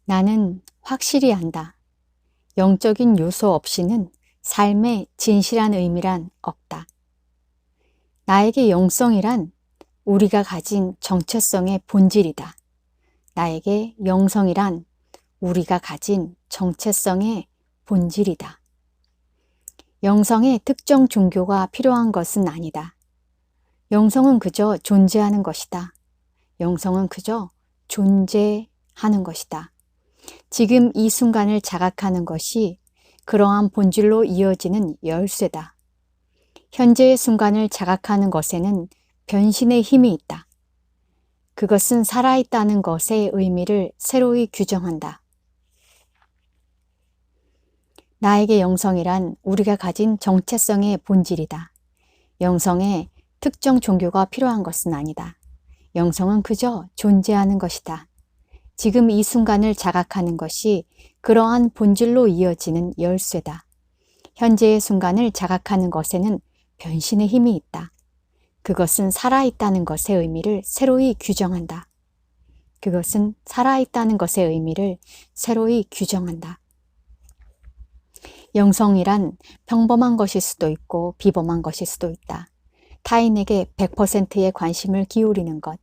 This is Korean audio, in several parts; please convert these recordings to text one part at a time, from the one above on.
나는 확실히 안다. 영적인 요소 없이는 삶의 진실한 의미란 없다. 나에게 영성이란 우리가 가진 정체성의 본질이다. 나에게 영성이란 우리가 가진 정체성의 본질이다. 영성에 특정 종교가 필요한 것은 아니다. 영성은 그저 존재하는 것이다. 영성은 그저 존재하는 것이다. 지금 이 순간을 자각하는 것이 그러한 본질로 이어지는 열쇠다. 현재의 순간을 자각하는 것에는 변신의 힘이 있다. 그것은 살아있다는 것의 의미를 새로이 규정한다. 나에게 영성이란 우리가 가진 정체성의 본질이다. 영성에 특정 종교가 필요한 것은 아니다. 영성은 그저 존재하는 것이다. 지금 이 순간을 자각하는 것이 그러한 본질로 이어지는 열쇠다. 현재의 순간을 자각하는 것에는 변신의 힘이 있다. 그것은 살아있다는 것의 의미를 새로이 규정한다. 그것은 살아있다는 것의 의미를 새로이 규정한다. 영성이란 평범한 것일 수도 있고 비범한 것일 수도 있다. 타인에게 100%의 관심을 기울이는 것.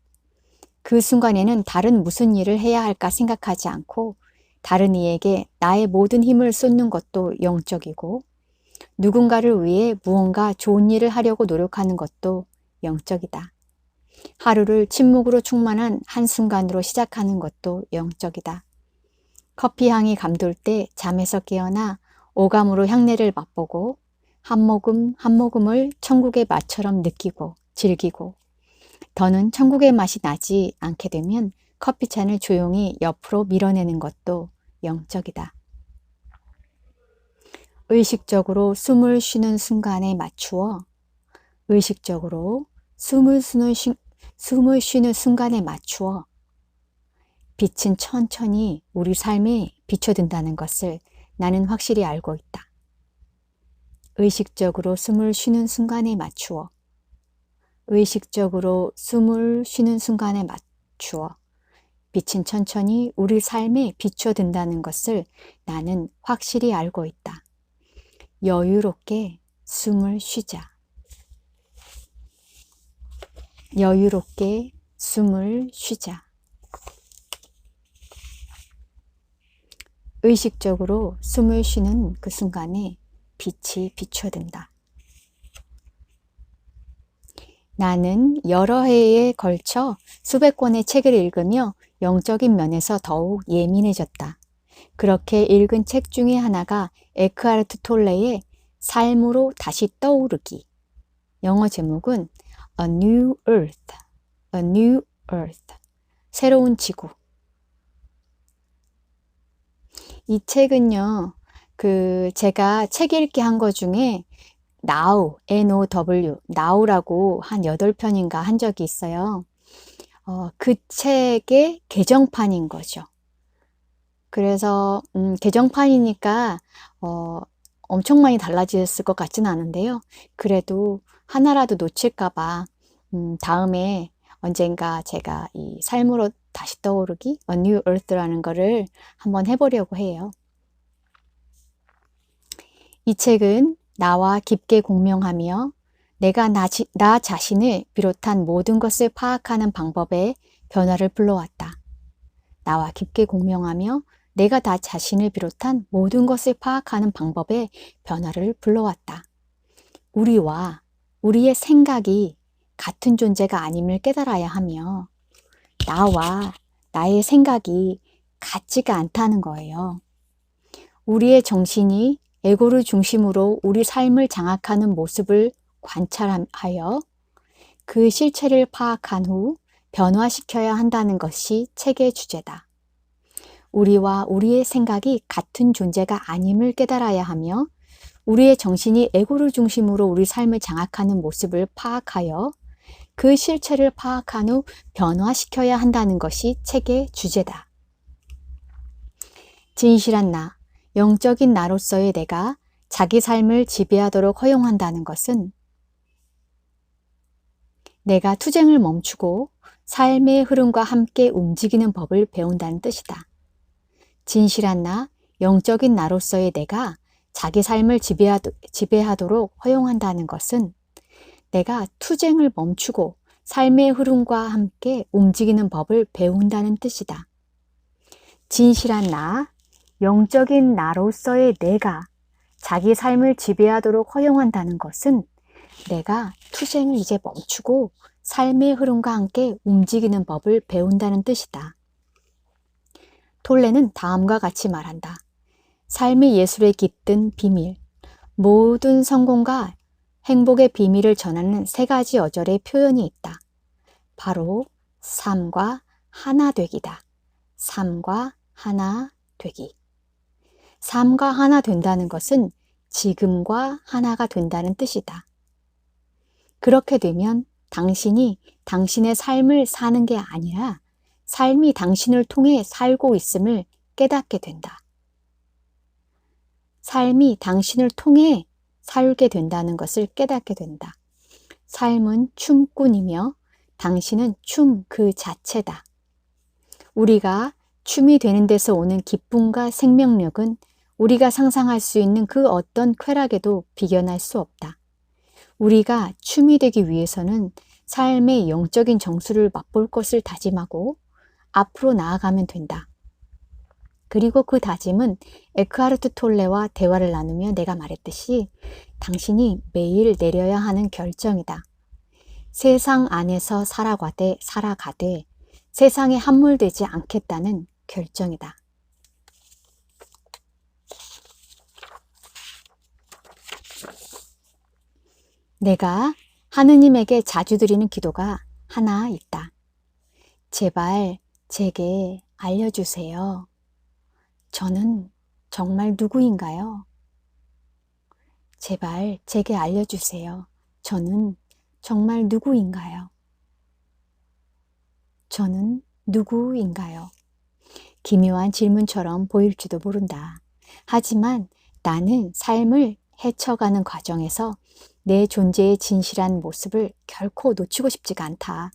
그 순간에는 다른 무슨 일을 해야 할까 생각하지 않고 다른 이에게 나의 모든 힘을 쏟는 것도 영적이고 누군가를 위해 무언가 좋은 일을 하려고 노력하는 것도 영적이다. 하루를 침묵으로 충만한 한순간으로 시작하는 것도 영적이다. 커피 향이 감돌 때 잠에서 깨어나 오감으로 향내를 맛보고 한 모금 한 모금을 천국의 맛처럼 느끼고 즐기고 더는 천국의 맛이 나지 않게 되면 커피잔을 조용히 옆으로 밀어내는 것도 영적이다. 의식적으로 숨을 쉬는 순간에 맞추어 의식적으로 숨을 쉬는 순간에 맞추어 빛은 천천히 우리 삶에 비춰든다는 것을 나는 확실히 알고 있다. 의식적으로 숨을 쉬는 순간에 맞추어 의식적으로 숨을 쉬는 순간에 맞추어 빛은 천천히 우리 삶에 비춰든다는 것을 나는 확실히 알고 있다. 여유롭게 숨을 쉬자. 여유롭게 숨을 쉬자. 의식적으로 숨을 쉬는 그 순간에 빛이 비춰든다. 나는 여러 해에 걸쳐 수백 권의 책을 읽으며 영적인 면에서 더욱 예민해졌다. 그렇게 읽은 책 중에 하나가 에크하르트 톨레의 삶으로 다시 떠오르기. 영어 제목은 A New Earth, A New Earth, 새로운 지구. 이 책은요, 제가 책 읽기 한 거 중에 Now, N-O-W, Now라고 한 8편인가 한 적이 있어요. 그 책의 개정판인 거죠. 그래서 개정판이니까 엄청 많이 달라졌을 것 같지는 않은데요. 그래도 하나라도 놓칠까 봐 다음에 언젠가 제가 이 삶으로 다시 떠오르기, A New Earth라는 거를 한번 해보려고 해요. 이 책은 나와 깊게 공명하며 내가 나 자신을 비롯한 모든 것을 파악하는 방법에 변화를 불러왔다. 나와 깊게 공명하며 내가 나 자신을 비롯한 모든 것을 파악하는 방법에 변화를 불러왔다. 우리와 우리의 생각이 같은 존재가 아님을 깨달아야 하며 나와 나의 생각이 같지가 않다는 거예요. 우리의 정신이 에고를 중심으로 우리 삶을 장악하는 모습을 관찰하여 그 실체를 파악한 후 변화시켜야 한다는 것이 책의 주제다. 우리와 우리의 생각이 같은 존재가 아님을 깨달아야 하며 우리의 정신이 에고를 중심으로 우리 삶을 장악하는 모습을 파악하여 그 실체를 파악한 후 변화시켜야 한다는 것이 책의 주제다. 진실한 나, 영적인 나로서의 내가 자기 삶을 지배하도록 허용한다는 것은 내가 투쟁을 멈추고 삶의 흐름과 함께 움직이는 법을 배운다는 뜻이다. 진실한 나, 영적인 나로서의 내가 자기 삶을 지배하도록 허용한다는 것은 내가 투쟁을 멈추고 삶의 흐름과 함께 움직이는 법을 배운다는 뜻이다. 진실한 나, 영적인 나로서의 내가 자기 삶을 지배하도록 허용한다는 것은 내가 투쟁을 이제 멈추고 삶의 흐름과 함께 움직이는 법을 배운다는 뜻이다. 톨레는 다음과 같이 말한다. 삶의 예술에 깃든 비밀, 모든 성공과 행복의 비밀을 전하는 세 가지 어절의 표현이 있다. 바로 삶과 하나 되기다. 삶과 하나 되기. 삶과 하나 된다는 것은 지금과 하나가 된다는 뜻이다. 그렇게 되면 당신이 당신의 삶을 사는 게 아니라 삶이 당신을 통해 살고 있음을 깨닫게 된다. 삶이 당신을 통해 살게 된다는 것을 깨닫게 된다. 삶은 춤꾼이며 당신은 춤 그 자체다. 우리가 춤이 되는 데서 오는 기쁨과 생명력은 우리가 상상할 수 있는 그 어떤 쾌락에도 비견할 수 없다. 우리가 춤이 되기 위해서는 삶의 영적인 정수를 맛볼 것을 다짐하고 앞으로 나아가면 된다. 그리고 그 다짐은 에크하르트 톨레와 대화를 나누며 내가 말했듯이 당신이 매일 내려야 하는 결정이다. 세상 안에서 살아가되 세상에 함몰되지 않겠다는 결정이다. 내가 하느님에게 자주 드리는 기도가 하나 있다. 제발 제게 알려주세요. 저는 정말 누구인가요? 제발 제게 알려주세요. 저는 정말 누구인가요? 저는 누구인가요? 기묘한 질문처럼 보일지도 모른다. 하지만 나는 삶을 헤쳐가는 과정에서 내 존재의 진실한 모습을 결코 놓치고 싶지가 않다.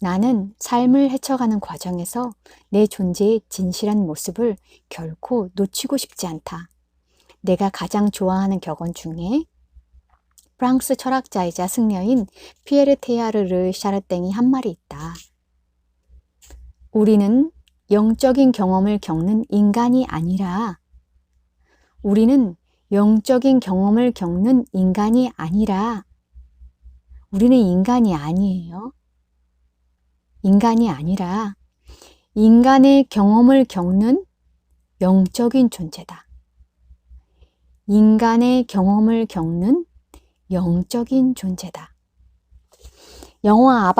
나는 삶을 헤쳐가는 과정에서 내 존재의 진실한 모습을 결코 놓치고 싶지 않다. 내가 가장 좋아하는 격언 중에 프랑스 철학자이자 승려인 피에르 테야르르 샤르땡이 한 말이 있다. 우리는 영적인 경험을 겪는 인간이 아니라 우리는 영적인 경험을 겪는 인간이 아니라 우리는 인간이 아니에요. 인간이 아니라 인간의 경험을 겪는 영적인 존재다. 인간의 경험을 겪는 영적인 존재다. 영화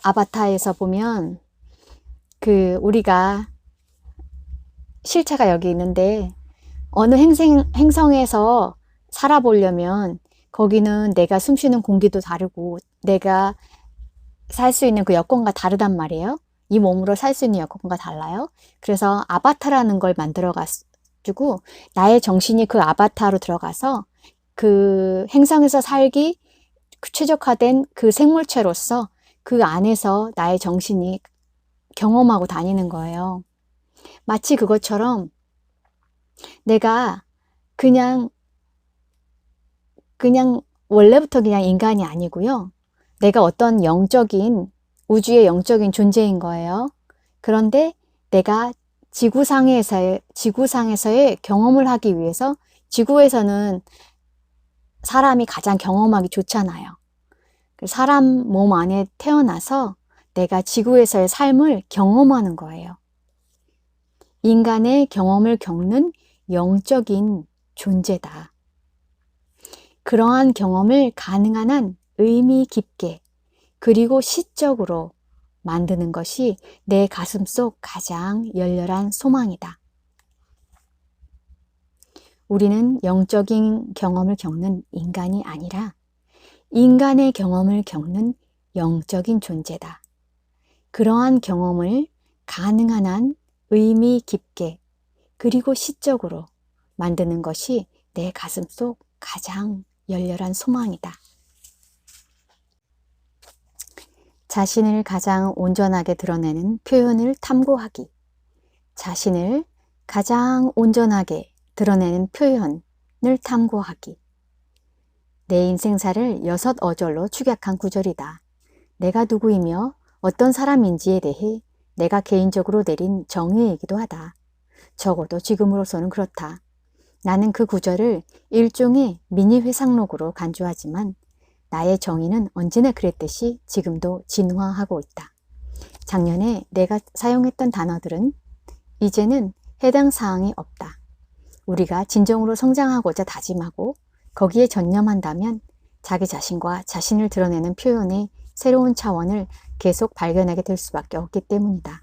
아바타에서 보면 우리가 실체가 여기 있는데 어느 행성에서 살아보려면 거기는 내가 숨쉬는 공기도 다르고 내가 살 수 있는 그 여건과 다르단 말이에요. 이 몸으로 살 수 있는 여건과 달라요. 그래서 아바타라는 걸 만들어 가지고 나의 정신이 그 아바타로 들어가서 그 행성에서 살기 최적화된 그 생물체로서 그 안에서 나의 정신이 경험하고 다니는 거예요. 마치 그것처럼 내가 그냥 원래부터 그냥 인간이 아니고요. 내가 어떤 우주의 영적인 존재인 거예요. 그런데 내가 지구상에서의 경험을 하기 위해서 지구에서는 사람이 가장 경험하기 좋잖아요. 사람 몸 안에 태어나서 내가 지구에서의 삶을 경험하는 거예요. 인간의 경험을 겪는 영적인 존재다. 그러한 경험을 가능한 한 의미 깊게 그리고 시적으로 만드는 것이 내 가슴속 가장 열렬한 소망이다. 우리는 영적인 경험을 겪는 인간이 아니라 인간의 경험을 겪는 영적인 존재다. 그러한 경험을 가능한 한 의미 깊게 그리고 시적으로 만드는 것이 내 가슴속 가장 열렬한 소망이다. 자신을 가장 온전하게 드러내는 표현을 탐구하기. 자신을 가장 온전하게 드러내는 표현을 탐구하기. 내 인생사를 6어절로 축약한 구절이다. 내가 누구이며 어떤 사람인지에 대해 내가 개인적으로 내린 정의이기도 하다. 적어도 지금으로서는 그렇다. 나는 그 구절을 일종의 미니 회상록으로 간주하지만 나의 정의는 언제나 그랬듯이 지금도 진화하고 있다. 작년에 내가 사용했던 단어들은 이제는 해당 사항이 없다. 우리가 진정으로 성장하고자 다짐하고 거기에 전념한다면 자기 자신과 자신을 드러내는 표현의 새로운 차원을 계속 발견하게 될 수밖에 없기 때문이다.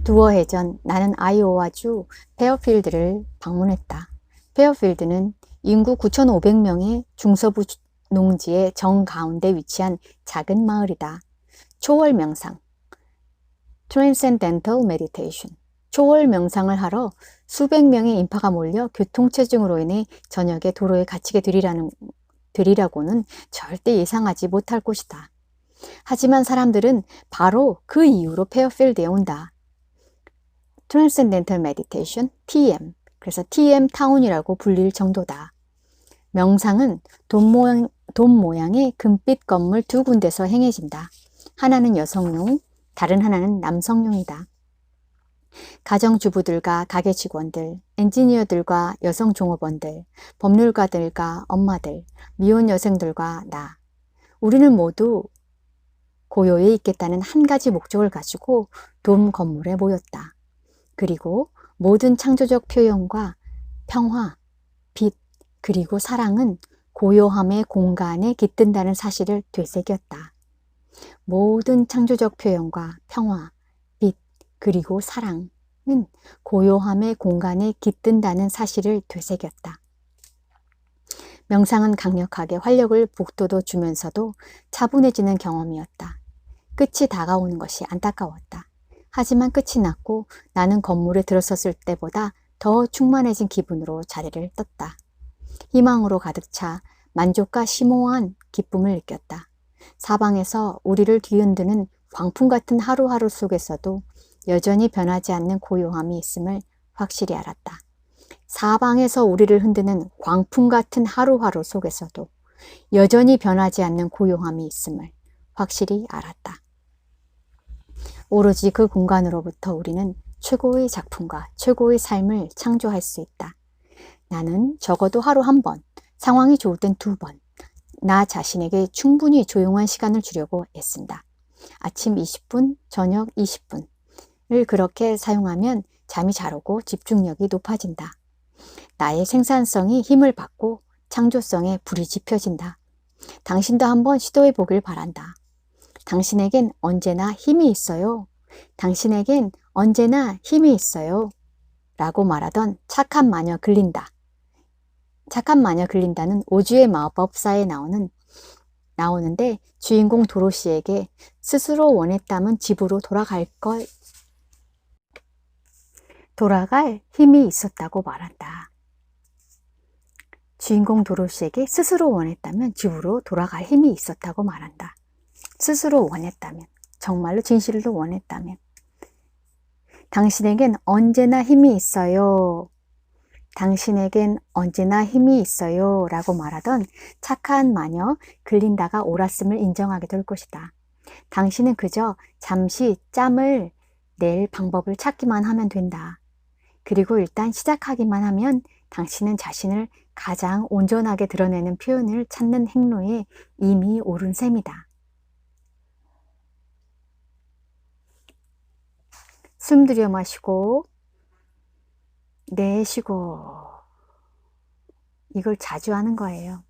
두어 해 전 나는 아이오와주 페어필드를 방문했다. 페어필드는 인구 9,500명의 중서부 농지의 정가운데 위치한 작은 마을이다. 초월 명상, Transcendental Meditation, 초월 명상을 하러 수백 명의 인파가 몰려 교통체증으로 인해 저녁에 도로에 갇히게 되리라고는 절대 예상하지 못할 곳이다. 하지만 사람들은 바로 그 이유로 페어필드에 온다. Transcendental Meditation, TM, 그래서 TM 타운이라고 불릴 정도다. 명상은 돈 모양의 금빛 건물 두 군데서 행해진다. 하나는 여성용, 다른 하나는 남성용이다. 가정주부들과 가게 직원들, 엔지니어들과 여성 종업원들, 법률가들과 엄마들, 미혼 여성들과 나. 우리는 모두 고요에 있겠다는 한 가지 목적을 가지고 돔 건물에 모였다. 그리고 모든 창조적 표현과 평화, 빛, 그리고 사랑은 고요함의 공간에 깃든다는 사실을 되새겼다. 모든 창조적 표현과 평화, 빛, 그리고 사랑은 고요함의 공간에 깃든다는 사실을 되새겼다. 명상은 강력하게 활력을 북돋워 주면서도 차분해지는 경험이었다. 끝이 다가오는 것이 안타까웠다. 하지만 끝이 났고 나는 건물에 들어섰을 때보다 더 충만해진 기분으로 자리를 떴다. 희망으로 가득 차 만족과 심오한 기쁨을 느꼈다. 사방에서 우리를 뒤흔드는 광풍 같은 하루하루 속에서도 여전히 변하지 않는 고요함이 있음을 확실히 알았다. 사방에서 우리를 흔드는 광풍 같은 하루하루 속에서도 여전히 변하지 않는 고요함이 있음을 확실히 알았다. 오로지 그 공간으로부터 우리는 최고의 작품과 최고의 삶을 창조할 수 있다. 나는 적어도 하루 한 번, 상황이 좋을 땐 2번, 나 자신에게 충분히 조용한 시간을 주려고 애쓴다. 아침 20분, 저녁 20분을 그렇게 사용하면 잠이 잘 오고 집중력이 높아진다. 나의 생산성이 힘을 받고 창조성에 불이 지펴진다. 당신도 한번 시도해 보길 바란다. 당신에겐 언제나 힘이 있어요. 당신에겐 언제나 힘이 있어요. 라고 말하던 착한 마녀 글린다. 착한 마녀 글린다는 오즈의 마법사에 나오는데 주인공 도로시에게 스스로 원했다면 집으로 돌아갈 힘이 있었다고 말한다. 주인공 도로시에게 스스로 원했다면 집으로 돌아갈 힘이 있었다고 말한다. 스스로 원했다면, 정말로 진실로 원했다면. 당신에겐 언제나 힘이 있어요. 당신에겐 언제나 힘이 있어요. 라고 말하던 착한 마녀 글린다가 옳았음을 인정하게 될 것이다. 당신은 그저 잠시 짬을 낼 방법을 찾기만 하면 된다. 그리고 일단 시작하기만 하면 당신은 자신을 가장 온전하게 드러내는 표현을 찾는 행로에 이미 오른 셈이다. 숨 들여 마시고 내쉬고 이걸 자주 하는 거예요.